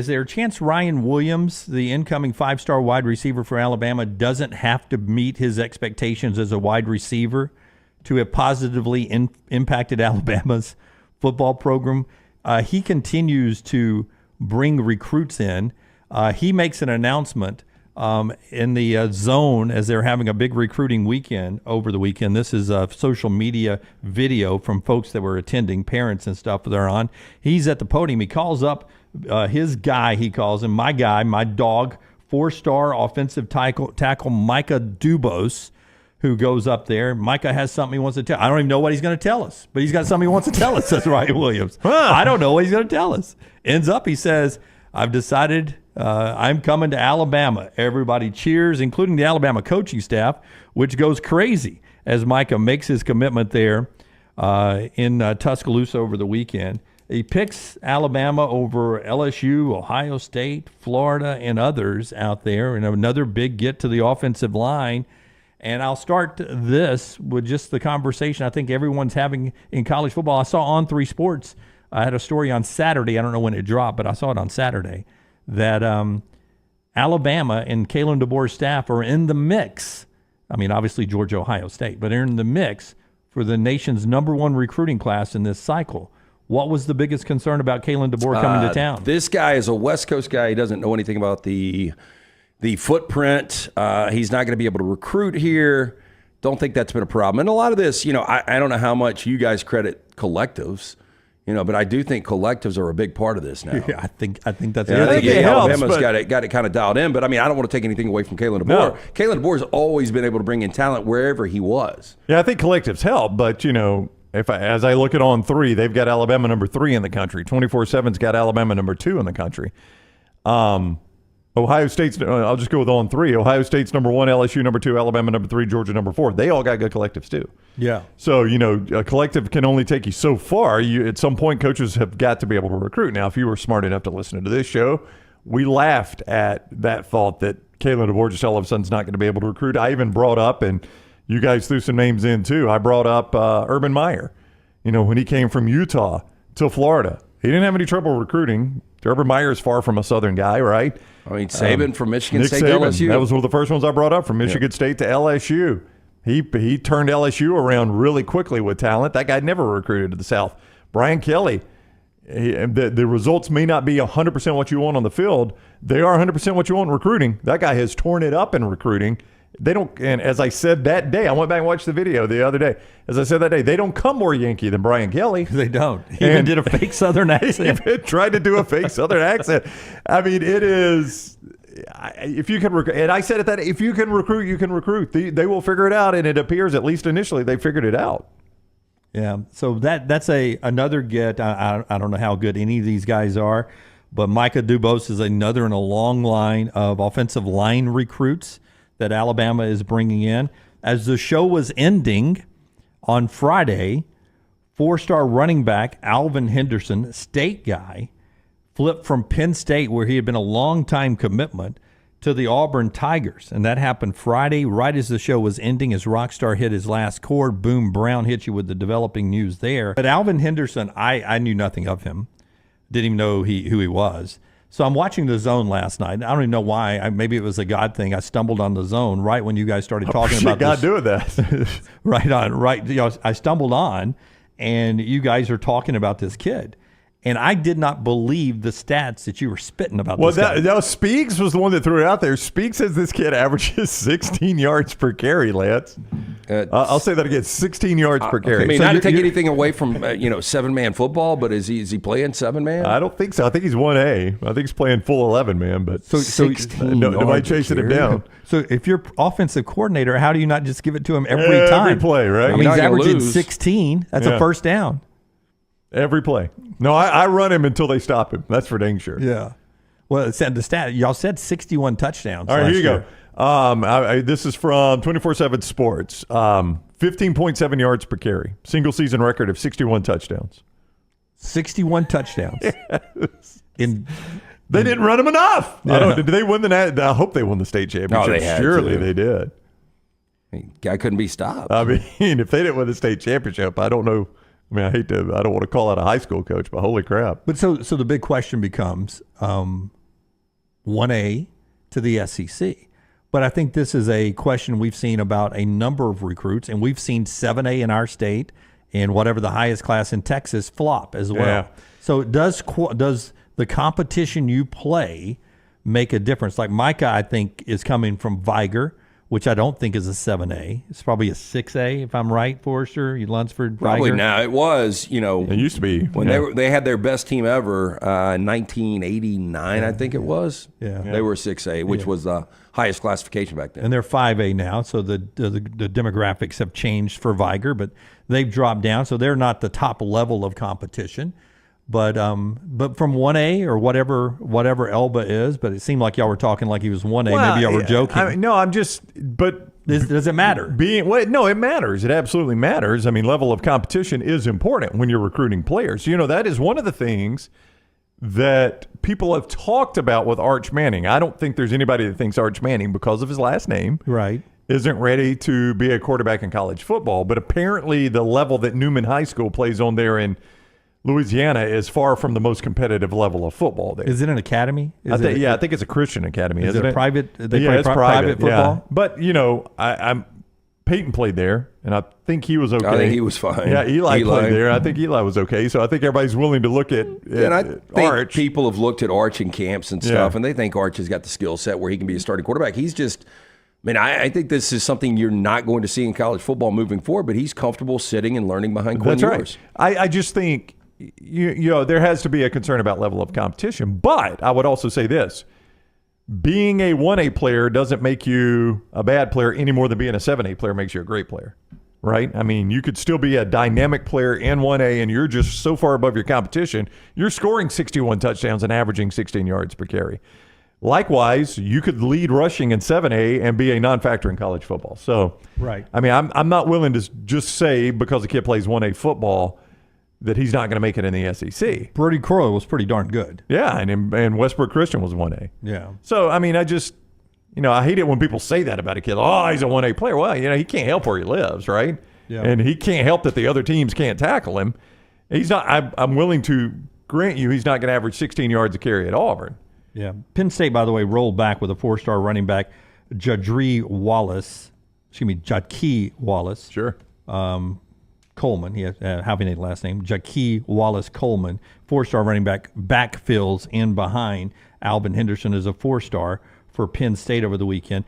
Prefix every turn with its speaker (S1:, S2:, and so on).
S1: Is there a chance Ryan Williams, the incoming 5-star wide receiver for Alabama, doesn't have to meet his expectations as a wide receiver to have positively impacted Alabama's football program? He continues to bring recruits in. He makes an announcement in the zone as they're having a big recruiting weekend over the weekend. This is a social media video from folks that were attending, parents and stuff that are on. He's at the podium. He calls up his guy, he calls him, my guy, my dog, 4-star offensive tackle Micah Dubose, who goes up there. Micah has something he wants to tell. I don't even know what he's going to tell us, but he's got something he wants to tell us. That's Ryan Williams. I don't know what he's going to tell us. Ends up, he says, I've decided I'm coming to Alabama. Everybody cheers, including the Alabama coaching staff, which goes crazy as Micah makes his commitment there in Tuscaloosa over the weekend. He picks Alabama over LSU, Ohio State, Florida, and others out there, and another big get to the offensive line. And I'll start this with just the conversation I think everyone's having in college football. I saw on 3 Sports, I had a story on Saturday. I don't know when it dropped, but I saw it on Saturday, that Alabama and Kalen DeBoer's staff are in the mix. I mean, obviously Georgia, Ohio State, but they're in the mix for the nation's #1 recruiting class in this cycle. What was the biggest concern about Kalen DeBoer coming to town?
S2: This guy is a West Coast guy. He doesn't know anything about the footprint. He's not going to be able to recruit here. Don't think that's been a problem. And a lot of this, I don't know how much you guys credit collectives, but I do think collectives are a big part of this now.
S1: Yeah, I think that's it.
S2: I think Alabama's got it kind of dialed in. But I mean, I don't want to take anything away from Kalen DeBoer.
S3: No.
S2: Kalen DeBoer's always been able to bring in talent wherever he was.
S3: Yeah, I think collectives help, but as I look at on 3, they've got Alabama #3 in the country. 24/7's got Alabama #2 in the country. Ohio State's, I'll just go with on 3. Ohio State's #1, LSU #2, Alabama #3, Georgia #4. They all got good collectives too.
S1: Yeah.
S3: So, a collective can only take you so far. At some point, coaches have got to be able to recruit. Now, if you were smart enough to listen to this show, we laughed at that thought that Kalen DeBoer just all of a sudden is not going to be able to recruit. I even brought up, and you guys threw some names in too. I brought up Urban Meyer. When he came from Utah to Florida, he didn't have any trouble recruiting. Urban Meyer is far from a Southern guy, right?
S2: I mean, Saban from Michigan
S3: Nick
S2: State
S3: Saban,
S2: to LSU.
S3: That was one of the first ones I brought up, from Michigan State to LSU. He turned LSU around really quickly with talent. That guy never recruited to the South. Brian Kelly, the results may not be 100% what you want on the field. They are 100% what you want in recruiting. That guy has torn it up in recruiting. They don't, and as I said that day, I went back and watched the video the other day. As I said that day, they don't come more Yankee than Brian Kelly.
S1: They don't. He even did a fake Southern accent.
S3: He tried to do a fake Southern accent. I mean, it is, if you can, and I said it that if you can recruit, you can recruit. They will figure it out, and it appears, at least initially, they figured it out.
S1: Yeah, so that's another get. I don't know how good any of these guys are, but Micah Dubose is another in a long line of offensive line recruits that Alabama is bringing in. As the show was ending on Friday, 4-star running back Alvin Henderson, State guy, flipped from Penn State, where he had been a long-time commitment, to the Auburn Tigers. And that happened Friday, right as the show was ending, as Rockstar hit his last chord. Boom, Brown hit you with the developing news there. But Alvin Henderson, I knew nothing of him. Didn't even know who he was. So I'm watching The Zone last night. I don't even know why. Maybe it was a God thing. I stumbled on The Zone right when you guys started talking about
S3: God
S1: this.
S3: doing that.
S1: Right. I stumbled on, and you guys are talking about this kid. And I did not believe the stats that you were spitting about this guy.
S3: Well, Speaks was the one that threw it out there. Speaks says this kid averages 16 yards per carry, Lance. I'll say that again, 16 yards per carry.
S2: I mean, not to take anything away from 7-man football, but is he playing 7-man?
S3: I don't think so. I think he's 1A. I think he's playing full 11-man. But
S1: so
S2: 16
S3: nobody chasing him down.
S1: So if you're offensive coordinator, how do you not just give it to him every time?
S3: Every play, right?
S1: I mean, he's averaging 16. That's a first down.
S3: Every play. No, I run him until they stop him. That's for dang sure.
S1: Yeah. Well, it said the stat. Y'all said 61 touchdowns.
S3: All right, here you go. This is from 24/7 Sports. 15.7 yards per carry. Single season record of 61 touchdowns.
S1: 61 touchdowns.
S3: Yes.
S1: They
S3: didn't run him enough.
S1: Yeah.
S3: Did they win I hope they won the state championship.
S2: No, they had
S3: Surely
S2: to.
S3: they did.
S2: Guy couldn't be stopped.
S3: I mean, if they didn't win the state championship, I don't know I mean, I don't want to call out a high school coach, but holy crap.
S1: But so the big question becomes 1A to the SEC. But I think this is a question we've seen about a number of recruits, and we've seen 7A in our state and whatever the highest class in Texas flop as well.
S3: Yeah.
S1: So does the competition you play make a difference? Like Micah, I think, is coming from Viger, which I don't think is a 7A. It's probably a 6A, if I'm right, Forrester, Lunsford,
S2: Probably
S1: Viger.
S2: now. It was,
S3: It used to be.
S2: when they had their best team ever, 1989, I think it was.
S1: Yeah.
S2: They were 6A, which was the highest classification back then.
S1: And they're 5A now, so the demographics have changed for Viger, but they've dropped down, so they're not the top level of competition. But from 1A or whatever Elba is, but it seemed like y'all were talking like he was 1A.
S3: Well,
S1: Maybe y'all were joking.
S3: But
S1: Does it matter?
S3: No, it matters. It absolutely matters. I mean, level of competition is important when you're recruiting players. That is one of the things that people have talked about with Arch Manning. I don't think there's anybody that thinks Arch Manning, because of his last name,
S1: Right.
S3: isn't ready to be a quarterback in college football. But apparently the level that Newman High School plays on there in Louisiana is far from the most competitive level of football there.
S1: Is it an academy?
S3: I think it's a Christian academy.
S1: Is
S3: isn't
S1: it a private? They
S3: yeah,
S1: play
S3: it's
S1: private football.
S3: Yeah. But Peyton played there, and I think he was okay.
S2: I think he was fine.
S3: Yeah, Eli played there. I think Eli was okay. So I think everybody's willing to look at
S2: And I think
S3: Arch.
S2: people have looked at Arch in camps and stuff, and they think Arch has got the skill set where he can be a starting quarterback. He's just, I think this is something you're not going to see in college football moving forward, but he's comfortable sitting and learning behind Quinn Ewers.
S3: Right. I just think there has to be a concern about level of competition. But I would also say this. Being a 1A player doesn't make you a bad player any more than being a 7A player makes you a great player, right? I mean, you could still be a dynamic player in 1A, and you're just so far above your competition, you're scoring 61 touchdowns and averaging 16 yards per carry. Likewise, you could lead rushing in 7A and be a non-factor in college football. So,
S1: Right.
S3: I mean, I'm not willing to just say because a kid plays 1A football that he's not going to make it in the SEC.
S1: Brody Croyle was pretty darn good.
S3: Yeah, and Westbrook Christian was 1A.
S1: Yeah.
S3: So, I mean, I just, I hate it when people say that about a kid. Oh, he's a 1A player. Well, he can't help where he lives, right?
S1: Yeah.
S3: And he can't help that the other teams can't tackle him. He's not. I'm willing to grant you he's not going to average 16 yards a carry at Auburn.
S1: Yeah. Penn State, by the way, rolled back with a 4-star running back, Jadree Wallace. Jadkey Wallace.
S3: Sure.
S1: Coleman. He has hyphenated last name. Jadkey Wallace Coleman, 4-star running back, backfills in behind Alvin Henderson as a 4-star for Penn State over the weekend.